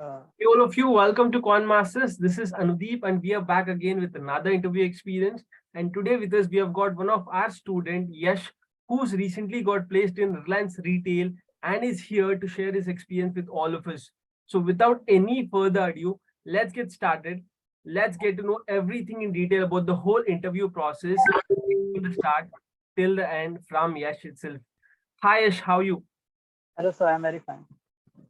Hey, all of you, welcome to Quant Masters. This is Anudeep, and we are back again with another interview experience. And today with us, we have got one of our student, Yash, who's recently got placed in Reliance Retail and is here to share his experience with all of us. So without any further ado, let's get started. Let's get to know everything in detail about the whole interview process from the start till the end from Yash itself. Hi Yash, how are you? Hello, sir. I'm very fine.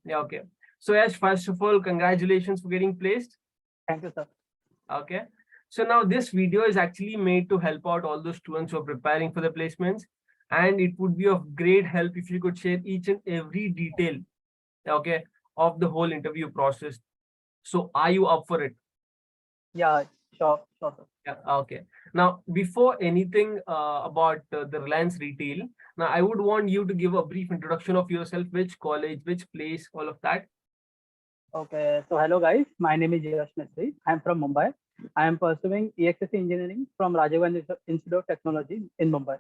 Yeah, okay. So Yash, first of all, congratulations for getting placed. Thank you, sir. Okay. So now this video is actually made to help out all those students who are preparing for the placements. And it would be of great help if you could share each and every detail, okay, of the whole interview process. So are you up for it? Yeah, sure, sir. Yeah, okay. Now, before anything about the Reliance Retail, now I would want you to give a brief introduction of yourself, which college, which place, all of that. Okay, so hello, guys. My name is Yash Mestry. I'm from Mumbai. I am pursuing EXSC engineering from Rajiv Gandhi Institute of Technology in Mumbai.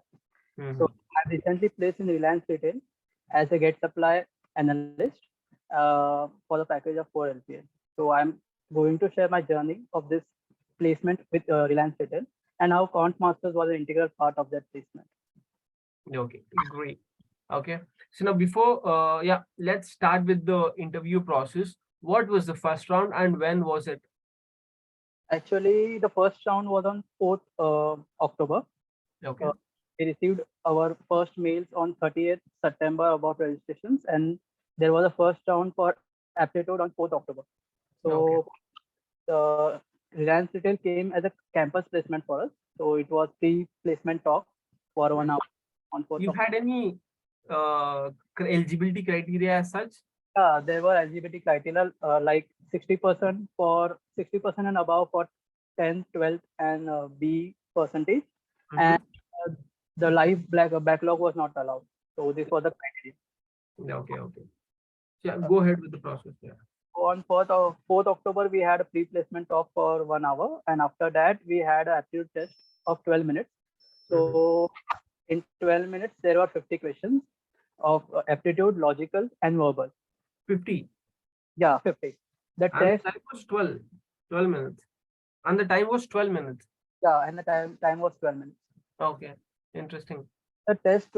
So I recently placed in Reliance Retail as a gate supply analyst for the package of 4 LPA. So I'm going to share my journey of this placement with Reliance Retail and how Quant Masters was an integral part of that placement. Okay, great. Okay. So now before, let's start with the interview process. What was the first round and when was it? Actually, the first round was on 4th October. Okay. We received our first mails on 30th September about registrations, and there was a first round for Aptitude on 4th October. So Okay. the Reliance Retail came as a campus placement for us. So it was pre-placement talk for 1 hour on 4th You October. had any eligibility criteria as such? There were LGBT criteria like 60% for 60% and above for 10th, 12th, and B percentage, and the live backlog was not allowed. So this was the criteria. Okay, okay. Yeah, go ahead with the process. Yeah. On 4th October, we had a pre-placement talk for 1 hour, and after that, we had an aptitude test of 12 minutes. So in 12 minutes, there were 50 questions of aptitude, logical, and verbal. 50. Yeah, 50. The And test, the time was 12 minutes. And the time was 12 minutes. yeah, and the time was 12 minutes. Okay, interesting. The test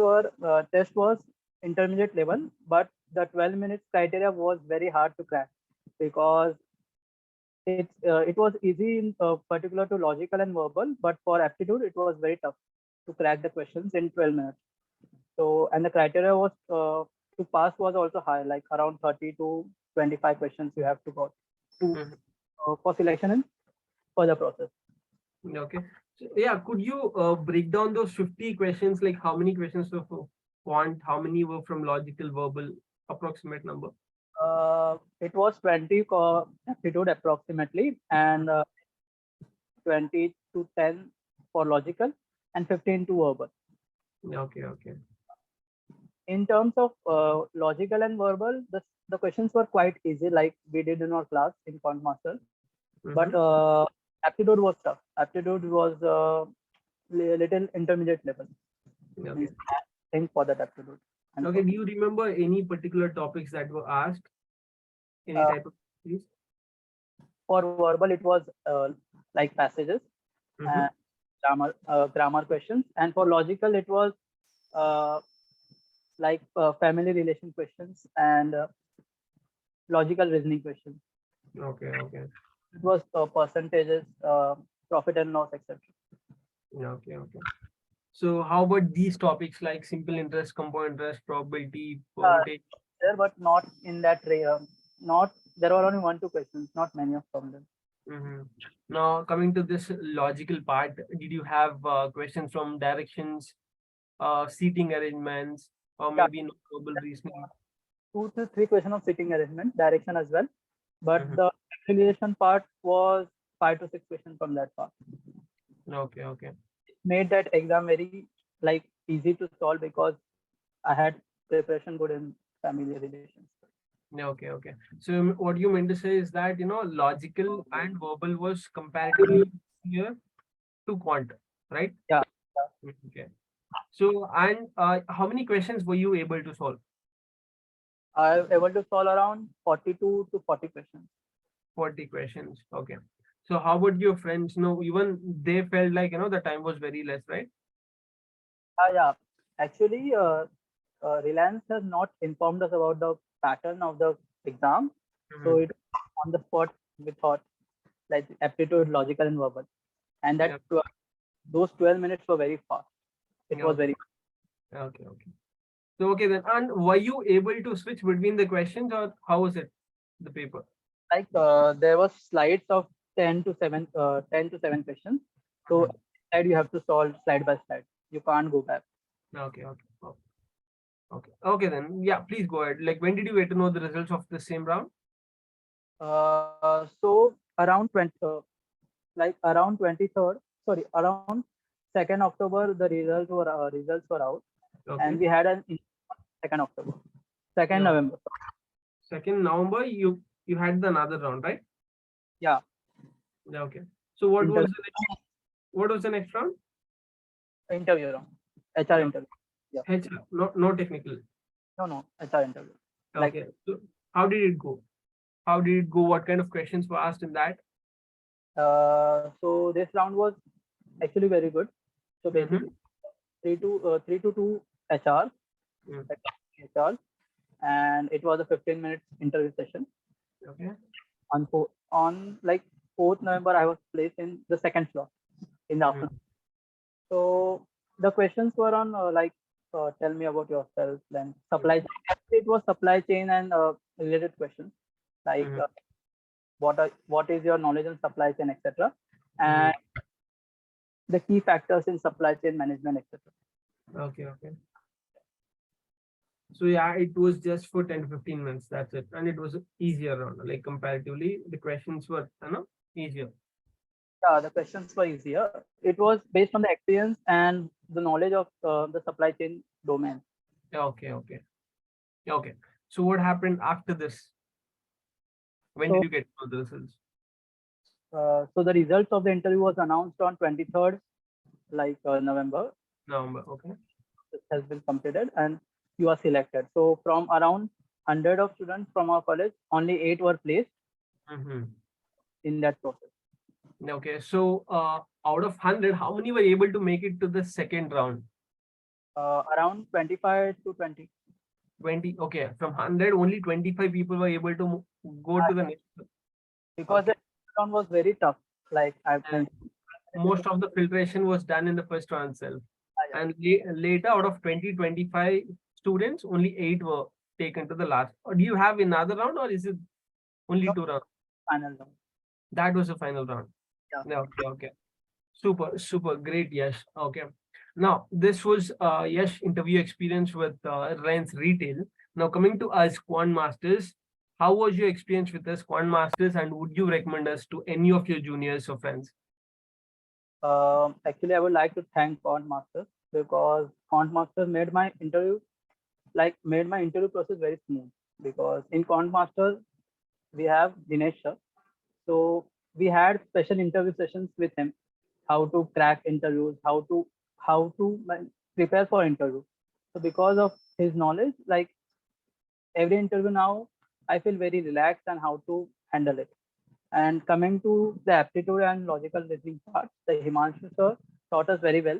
was intermediate level, but the 12 minutes criteria was very hard to crack because it was easy in particular to logical and verbal, but for aptitude it was very tough to crack the questions in 12 minutes. So and the criteria was to pass was also high, like around 30 to 25 questions you have to go to for selection and further process. Okay. So, yeah, could you break down those 50 questions? Like how many questions were for quant, how many were from logical, verbal, approximate number? It was 20 aptitude approximately, and 20 to 10 for logical, and 15 to verbal. Okay, okay. In terms of logical and verbal, the questions were quite easy, like we did in our class in Quant Masters. But aptitude was tough. Aptitude was little intermediate level. Okay. Think for that aptitude. And Okay, do you remember any particular topics that were asked? Any type of please? for verbal, it was like passages and grammar questions, and for logical, it was uh, like family relation questions and logical reasoning questions. Okay, okay. It was percentages, profit and loss, etc. Okay, okay. So how about these topics like simple interest, compound interest, probability, percentage? There, but not in that not there were only 1-2 questions, not many of them. Now coming to this logical part, did you have questions from directions, seating arrangements, or Yeah, maybe verbal reasoning? 2 to 3 questions of sitting arrangement, direction as well. But the affiliation part was 5 to 6 questions from that part. Okay, okay. Made that exam very like easy to solve because I had preparation good in family relations. Okay, okay. So what you meant to say is that, logical and verbal was comparatively easier to quant, right? Yeah. Okay. So, and how many questions were you able to solve? I was able to solve around 42 to 40 questions. 40 questions. Okay. So how about your friends? No, even they felt like, the time was very less, right? Yeah. Actually, Reliance has not informed us about the pattern of the exam. So Mhm. it on the spot we thought like aptitude, logical and verbal. And Yeah. those 12 minutes were very fast. It Yeah. was very Okay. Okay. So, okay then. And were you able to switch between the questions or how was it, the paper? like there was slides of 10 to 7 questions. So Mhm. slide you have to solve slide by slide. You can't go back. Okay. Okay. Okay. Okay then. Yeah, please go ahead. Like, when did you get to know the results of the same round? So around 20, around 23rd, sorry, around 2nd October, the results were out, and Okay. we had 2nd October, 2nd Yeah. November. 2nd November, you had the another round, right? Yeah, Yeah. Okay. So what interview, was the next round? interview round, HR Yeah. interview. Yeah, HR, no technical. no, HR interview. Like, Okay. So how did it go? How did it go? What kind of questions were asked in that? so this round was actually very good. So Mm-hmm. basically, 3 to 2 HR, Mm. HR, and it was a 15 minutes interview session. Okay. On like 4th November, I was placed in the second slot in the Mm. afternoon. So the questions were on tell me about yourself, then supply Okay. chain. Actually, it was supply chain and related questions like Mm-hmm. what is your knowledge on supply chain, etc. Mm-hmm. And the key factors in supply chain management, etc. Okay. Okay. So yeah, it was just for 10 to 15 minutes. That's it. And it was easier round. Like comparatively, the questions were, easier. Yeah, the questions were easier. It was based on the experience and the knowledge of the supply chain domain. Okay. Okay. Okay. So what happened after this? When did So, you get to the results? so the results of the interview was announced on 23rd, November. November. Okay. It has been completed, and you are selected. So, from around 100 of students from our college, only 8 were placed Mm-hmm. in that process. Okay. So out of 100, how many were able to make it to the second round? Around 25 to 20. 20. Okay. From 100, only 25 people were able to go to the next. Because Okay. the round was very tough. Like I've And mentioned, most of the filtration was done in the first round itself. yeah, And later, out of 20-25 students, only 8 were taken to the last. Or do you have another round, or is it only no 2 rounds? final round. That was the final round. Yeah. No, okay, okay. Super, super great. Yes. Okay. Now, this was Yash interview experience with Reliance Retail. Now, coming to us, Quant Masters, how was your experience with us, Quant Masters, and would you recommend us to any of your juniors or friends? Actually, I would like to thank Quant Masters because Quant Masters made my interview process very smooth. Because in Quant Masters we have Dinesh sir. So we had special interview sessions with him, how to crack interviews, how to prepare for interview. So because of his knowledge, like every interview now, I feel very relaxed and how to handle it. And coming to the aptitude and logical reasoning part, the Himanshu sir taught us very well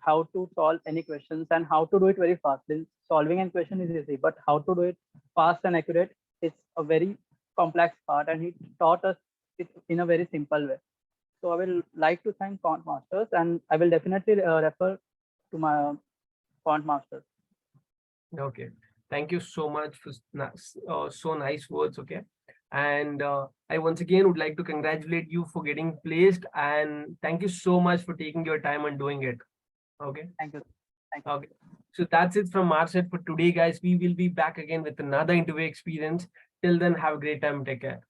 how to solve any questions and how to do it very fast. Solving a question is easy, but how to do it fast and accurate is a very complex part, and he taught us it in a very simple way. So I will like to thank Quant Masters, and I will definitely refer to my Quant Masters. Okay. Thank you so much for so nice words. Okay. And I once again would like to congratulate you for getting placed, and thank you so much for taking your time and doing it. Okay. Thank you. Thank you. Okay. So that's it from our side for today, guys. We will be back again with another interview experience. Till then, have a great time. Take care.